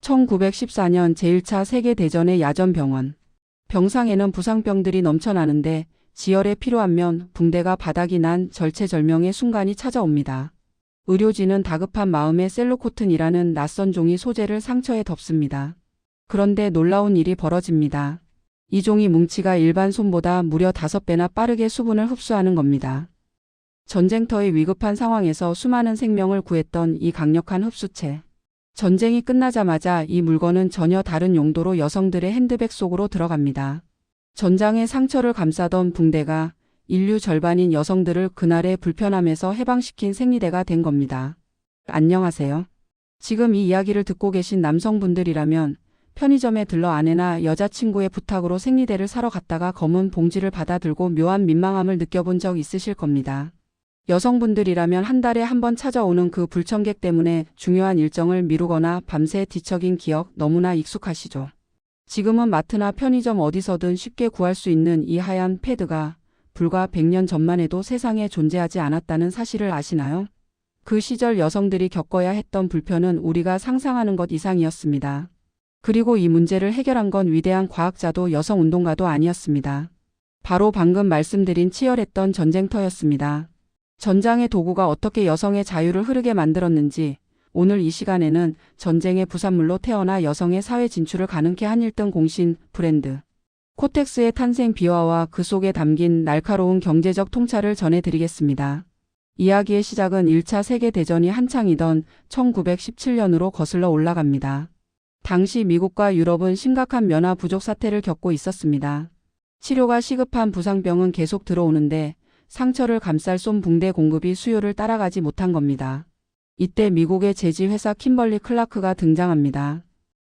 1914년 제1차 세계대전의 야전병원. 병상에는 부상병들이 넘쳐나는데 지혈에 필요하면 붕대가 바닥이 난 절체절명의 순간이 찾아옵니다. 의료진은 다급한 마음에 셀로코튼이라는 낯선 종이 소재를 상처에 덮습니다. 그런데 놀라운 일이 벌어집니다. 이 종이 뭉치가 일반 솜보다 무려 5배나 빠르게 수분을 흡수하는 겁니다. 전쟁터의 위급한 상황에서 수많은 생명을 구했던 이 강력한 흡수체. 전쟁이 끝나자마자 이 물건은 전혀 다른 용도로 여성들의 핸드백 속으로 들어갑니다. 전장의 상처를 감싸던 붕대가 인류 절반인 여성들을 그날의 불편함에서 해방시킨 생리대가 된 겁니다. 안녕하세요. 지금 이 이야기를 듣고 계신 남성분들이라면 편의점에 들러 아내나 여자친구의 부탁으로 생리대를 사러 갔다가 검은 봉지를 받아 들고 묘한 민망함을 느껴본 적 있으실 겁니다. 여성분들이라면 한 달에 한 번 찾아오는 그 불청객 때문에 중요한 일정을 미루거나 밤새 뒤척인 기억 너무나 익숙하시죠. 지금은 마트나 편의점 어디서든 쉽게 구할 수 있는 이 하얀 패드가 불과 100년 전만 해도 세상에 존재하지 않았다는 사실을 아시나요? 그 시절 여성들이 겪어야 했던 불편은 우리가 상상하는 것 이상이었습니다. 그리고 이 문제를 해결한 건 위대한 과학자도 여성운동가도 아니었습니다. 바로 방금 말씀드린 치열했던 전쟁터였습니다. 전장의 도구가 어떻게 여성의 자유를 흐르게 만들었는지 오늘 이 시간에는 전쟁의 부산물로 태어나 여성의 사회 진출을 가능케 한 1등 공신 브랜드 코텍스의 탄생 비화와 그 속에 담긴 날카로운 경제적 통찰을 전해드리겠습니다. 이야기의 시작은 1차 세계대전이 한창이던 1917년으로 거슬러 올라갑니다. 당시 미국과 유럽은 심각한 면화 부족 사태를 겪고 있었습니다. 치료가 시급한 부상병은 계속 들어오는데 상처를 감쌀 솜 붕대 공급이 수요를 따라가지 못한 겁니다. 이때 미국의 제지 회사 킴벌리 클라크가 등장합니다.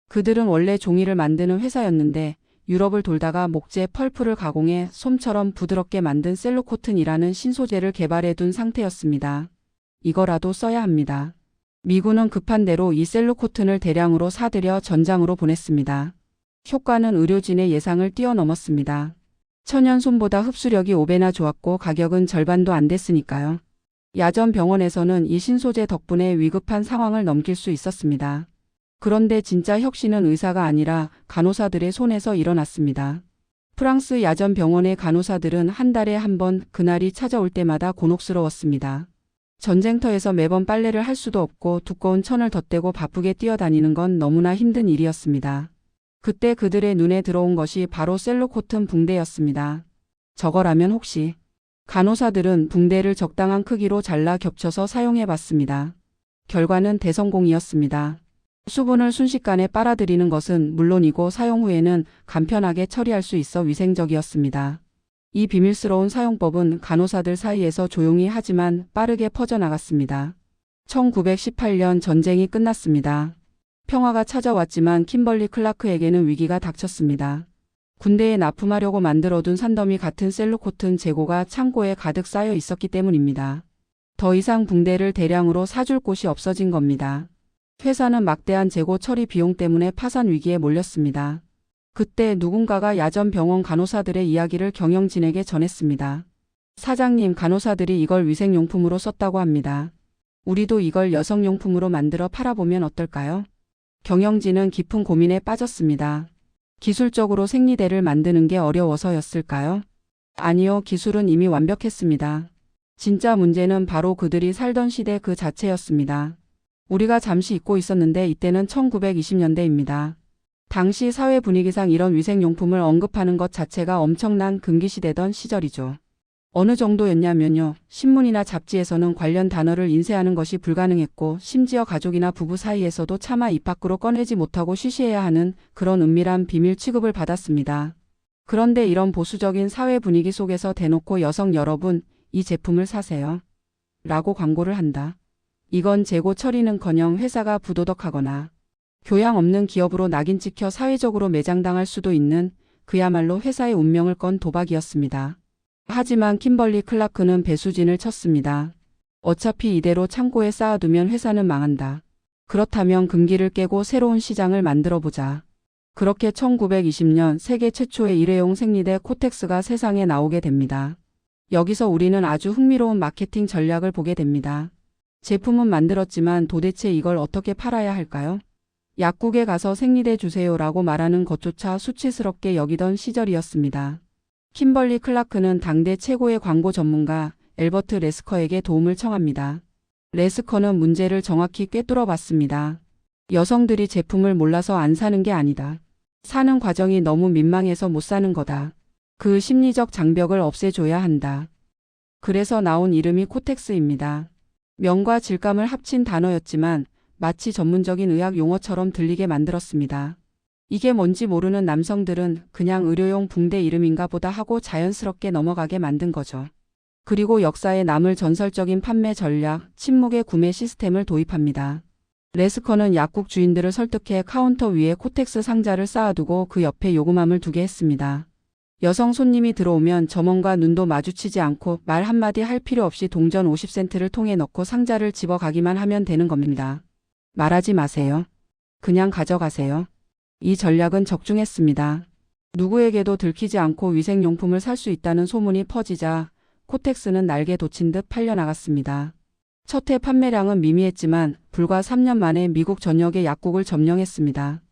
그들은 원래 종이를 만드는 회사였는데 유럽을 돌다가 목재 펄프를 가공해 솜처럼 부드럽게 만든 셀로코튼이라는 신소재를 개발해 둔 상태였습니다. 이거라도 써야 합니다. 미군은 급한 대로 이 셀로코튼을 대량으로 사들여 전장으로 보냈습니다. 효과는 의료진의 예상을 뛰어넘었습니다. 천연솜보다 흡수력이 5배나 좋았고 가격은 절반도 안 됐으니까요. 야전 병원에서는 이 신소재 덕분에 위급한 상황을 넘길 수 있었습니다. 그런데 진짜 혁신은 의사가 아니라 간호사들의 손에서 일어났습니다. 프랑스 야전 병원의 간호사들은 한 달에 한 번 그날이 찾아올 때마다 곤혹스러웠습니다. 전쟁터에서 매번 빨래를 할 수도 없고 두꺼운 천을 덧대고 바쁘게 뛰어다니는 건 너무나 힘든 일이었습니다. 그때 그들의 눈에 들어온 것이 바로 셀로코튼 붕대였습니다. 저거라면 혹시 간호사들은 붕대를 적당한 크기로 잘라 겹쳐서 사용해 봤습니다. 결과는 대성공이었습니다. 수분을 순식간에 빨아들이는 것은 물론이고 사용 후에는 간편하게 처리할 수 있어 위생적이었습니다. 이 비밀스러운 사용법은 간호사들 사이에서 조용히 하지만 빠르게 퍼져나갔습니다. 1918년 전쟁이 끝났습니다. 평화가 찾아왔지만 킴벌리 클라크에게는 위기가 닥쳤습니다. 군대에 납품하려고 만들어둔 산더미 같은 셀로코튼 재고가 창고에 가득 쌓여 있었기 때문입니다. 더 이상 붕대를 대량으로 사줄 곳이 없어진 겁니다. 회사는 막대한 재고 처리 비용 때문에 파산 위기에 몰렸습니다. 그때 누군가가 야전 병원 간호사들의 이야기를 경영진에게 전했습니다. 사장님, 간호사들이 이걸 위생용품으로 썼다고 합니다. 우리도 이걸 여성용품으로 만들어 팔아보면 어떨까요? 경영진은 깊은 고민에 빠졌습니다. 기술적으로 생리대를 만드는 게 어려워서였을까요? 아니요, 기술은 이미 완벽했습니다. 진짜 문제는 바로 그들이 살던 시대 그 자체였습니다. 우리가 잠시 잊고 있었는데 이때는 1920년대입니다. 당시 사회 분위기상 이런 위생용품을 언급하는 것 자체가 엄청난 금기시되던 시절이죠. 어느 정도였냐면요. 신문이나 잡지에서는 관련 단어를 인쇄하는 것이 불가능했고 심지어 가족이나 부부 사이에서도 차마 입 밖으로 꺼내지 못하고 쉬쉬해야 하는 그런 은밀한 비밀 취급을 받았습니다. 그런데 이런 보수적인 사회 분위기 속에서 대놓고 여성 여러분, 이 제품을 사세요. 라고 광고를 한다. 이건 재고 처리는커녕 회사가 부도덕하거나 교양 없는 기업으로 낙인 찍혀 사회적으로 매장당할 수도 있는 그야말로 회사의 운명을 건 도박이었습니다. 하지만 킴벌리 클라크는 배수진을 쳤습니다. 어차피 이대로 창고에 쌓아두면 회사는 망한다. 그렇다면 금기를 깨고 새로운 시장을 만들어보자. 그렇게 1920년 세계 최초의 일회용 생리대 코텍스가 세상에 나오게 됩니다. 여기서 우리는 아주 흥미로운 마케팅 전략을 보게 됩니다. 제품은 만들었지만 도대체 이걸 어떻게 팔아야 할까요? 약국에 가서 생리대 주세요라고 말하는 것조차 수치스럽게 여기던 시절이었습니다. kimberly 클라크는 당대 최고의 광고 전문가 엘버트 레스커에게 도움을 청합니다. 레스커는 문제를 정확히 꿰뚫어 봤습니다. 여성들이 제품을 몰라서 안 사는 게 아니다. 사는 과정이 너무 민망해서 못 사는 거다. 그 심리적 장벽을 없애줘야 한다. 그래서 나온 이름이 코텍스입니다. 명과 질감을 합친 단어였지만 마치 전문적인 의학 용어처럼 들리게 만들었습니다. 이게 뭔지 모르는 남성들은 그냥 의료용 붕대 이름인가 보다 하고 자연스럽게 넘어가게 만든 거죠. 그리고 역사에 남을 전설적인 판매 전략, 침묵의 구매 시스템을 도입합니다. 레스커는 약국 주인들을 설득해 카운터 위에 코텍스 상자를 쌓아두고 그 옆에 요금함을 두게 했습니다. 여성 손님이 들어오면 점원과 눈도 마주치지 않고 말 한마디 할 필요 없이 동전 50센트를 통에 넣고 상자를 집어가기만 하면 되는 겁니다. 말하지 마세요. 그냥 가져가세요. 이 전략은 적중했습니다. 누구에게도 들키지 않고 위생용품을 살 수 있다는 소문이 퍼지자 코텍스는 날개 돋친 듯 팔려나갔습니다. 첫 해 판매량은 미미했지만 불과 3년 만에 미국 전역의 약국을 점령했습니다.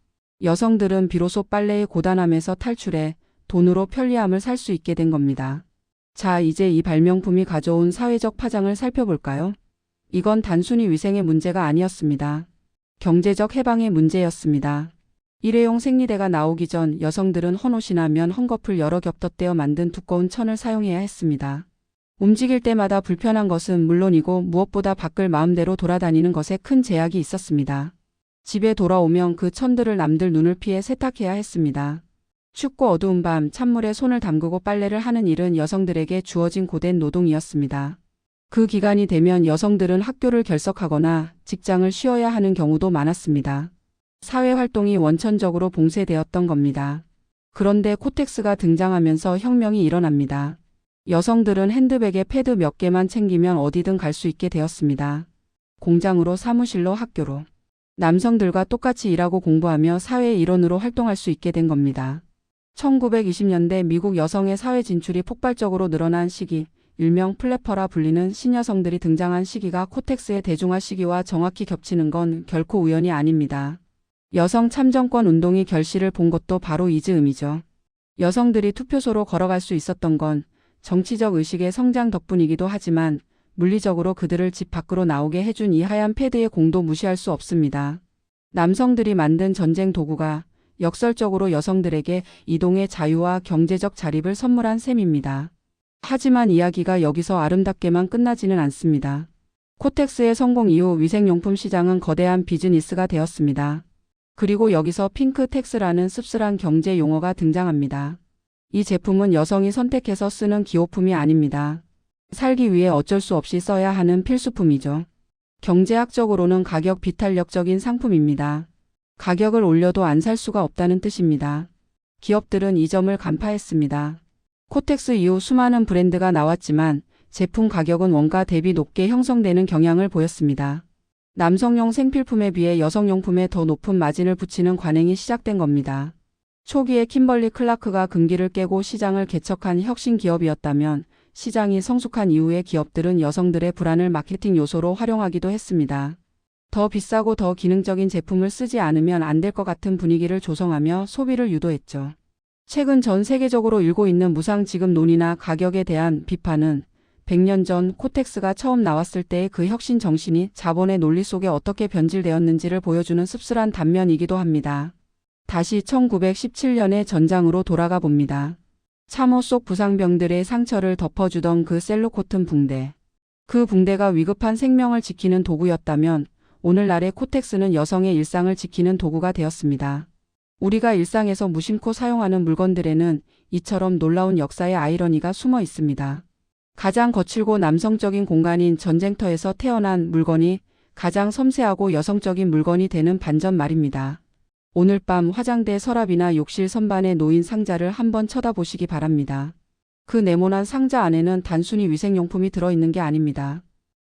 여성들은 비로소 빨래의 고단함에서 탈출해 돈으로 편리함을 살 수 있게 된 겁니다. 자, 이제 이 발명품이 가져온 사회적 파장을 살펴볼까요? 이건 단순히 위생의 문제가 아니었습니다. 경제적 해방의 문제였습니다. 일회용 생리대가 나오기 전 여성들은 헌옷이나 면 헝겊을 여러 겹덧대어 만든 두꺼운 천을 사용해야 했습니다. 움직일 때마다 불편한 것은 물론이고 무엇보다 밖을 마음대로 돌아다니는 것에 큰 제약이 있었습니다. 집에 돌아오면 그 천들을 남들 눈을 피해 세탁해야 했습니다. 춥고 어두운 밤 찬물에 손을 담그고 빨래를 하는 일은 여성들에게 주어진 고된 노동이었습니다. 그 기간이 되면 여성들은 학교를 결석하거나 직장을 쉬어야 하는 경우도 많았습니다. 사회활동이 원천적으로 봉쇄되었던 겁니다. 그런데 코텍스가 등장하면서 혁명이 일어납니다. 여성들은 핸드백에 패드 몇 개만 챙기면 어디든 갈 수 있게 되었습니다. 공장으로 사무실로 학교로. 남성들과 똑같이 일하고 공부하며 사회의 일원으로 활동할 수 있게 된 겁니다. 1920년대 미국 여성의 사회 진출이 폭발적으로 늘어난 시기, 일명 플래퍼라 불리는 신여성들이 등장한 시기가 코텍스의 대중화 시기와 정확히 겹치는 건 결코 우연이 아닙니다. 여성 참정권 운동이 결실을 본 것도 바로 이 즈음이죠. 여성들이 투표소로 걸어갈 수 있었던 건 정치적 의식의 성장 덕분이기도 하지만 물리적으로 그들을 집 밖으로 나오게 해준 이 하얀 패드의 공도 무시할 수 없습니다. 남성들이 만든 전쟁 도구가 역설적으로 여성들에게 이동의 자유와 경제적 자립을 선물한 셈입니다. 하지만 이야기가 여기서 아름답게만 끝나지는 않습니다. 코텍스의 성공 이후 위생용품 시장은 거대한 비즈니스가 되었습니다. 그리고 여기서 핑크텍스라는 씁쓸한 경제 용어가 등장합니다. 이 제품은 여성이 선택해서 쓰는 기호품이 아닙니다. 살기 위해 어쩔 수 없이 써야 하는 필수품이죠. 경제학적으로는 가격 비탄력적인 상품입니다. 가격을 올려도 안 살 수가 없다는 뜻입니다. 기업들은 이 점을 간파했습니다. 코텍스 이후 수많은 브랜드가 나왔지만 제품 가격은 원가 대비 높게 형성되는 경향을 보였습니다. 남성용 생필품에 비해 여성용품에 더 높은 마진을 붙이는 관행이 시작된 겁니다. 초기에 kimberly 클라크가 금기를 깨고 시장을 개척한 혁신 기업이었다면 시장이 성숙한 이후에 기업들은 여성들의 불안을 마케팅 요소로 활용하기도 했습니다. 더 비싸고 더 기능적인 제품을 쓰지 않으면 안 될 것 같은 분위기를 조성하며 소비를 유도했죠. 최근 전 세계적으로 일고 있는 무상지급 논의나 가격에 대한 비판은 100년 전 코텍스가 처음 나왔을 때의 그 혁신 정신이 자본의 논리 속에 어떻게 변질되었는지를 보여주는 씁쓸한 단면이기도 합니다. 다시 1917년의 전장으로 돌아가 봅니다. 참호 속 부상병들의 상처를 덮어주던 그 셀로코튼 붕대. 그 붕대가 위급한 생명을 지키는 도구였다면 오늘날의 코텍스는 여성의 일상을 지키는 도구가 되었습니다. 우리가 일상에서 무심코 사용하는 물건들에는 이처럼 놀라운 역사의 아이러니가 숨어 있습니다. 가장 거칠고 남성적인 공간인 전쟁터에서 태어난 물건이 가장 섬세하고 여성적인 물건이 되는 반전 말입니다. 오늘 밤 화장대 서랍이나 욕실 선반에 놓인 상자를 한번 쳐다보시기 바랍니다. 그 네모난 상자 안에는 단순히 위생용품이 들어있는 게 아닙니다.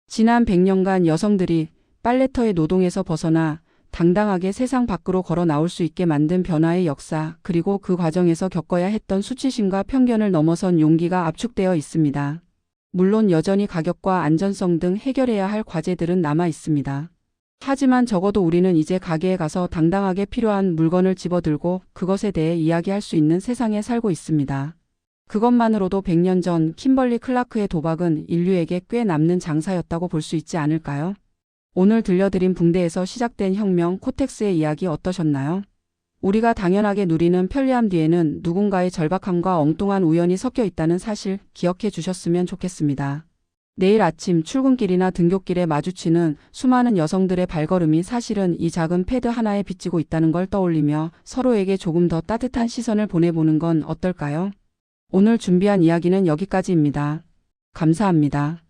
지난 100년간 여성들이 빨래터의 노동에서 벗어나 당당하게 세상 밖으로 걸어 나올 수 있게 만든 변화의 역사, 그리고 그 과정에서 겪어야 했던 수치심과 편견을 넘어선 용기가 압축되어 있습니다. 물론 여전히 가격과 안전성 등 해결해야 할 과제들은 남아 있습니다. 하지만 적어도 우리는 이제 가게에 가서 당당하게 필요한 물건을 집어들고 그것에 대해 이야기할 수 있는 세상에 살고 있습니다. 그것만으로도 100년 전 kimberly 클라크의 도박은 인류에게 꽤 남는 장사였다고 볼 수 있지 않을까요? 오늘 들려드린 붕대에서 시작된 혁명 코텍스의 이야기 어떠셨나요? 우리가 당연하게 누리는 편리함 뒤에는 누군가의 절박함과 엉뚱한 우연이 섞여 있다는 사실 기억해 주셨으면 좋겠습니다. 내일 아침 출근길이나 등굣길에 마주치는 수많은 여성들의 발걸음이 사실은 이 작은 패드 하나에 비치고 있다는 걸 떠올리며 서로에게 조금 더 따뜻한 시선을 보내보는 건 어떨까요? 오늘 준비한 이야기는 여기까지입니다. 감사합니다.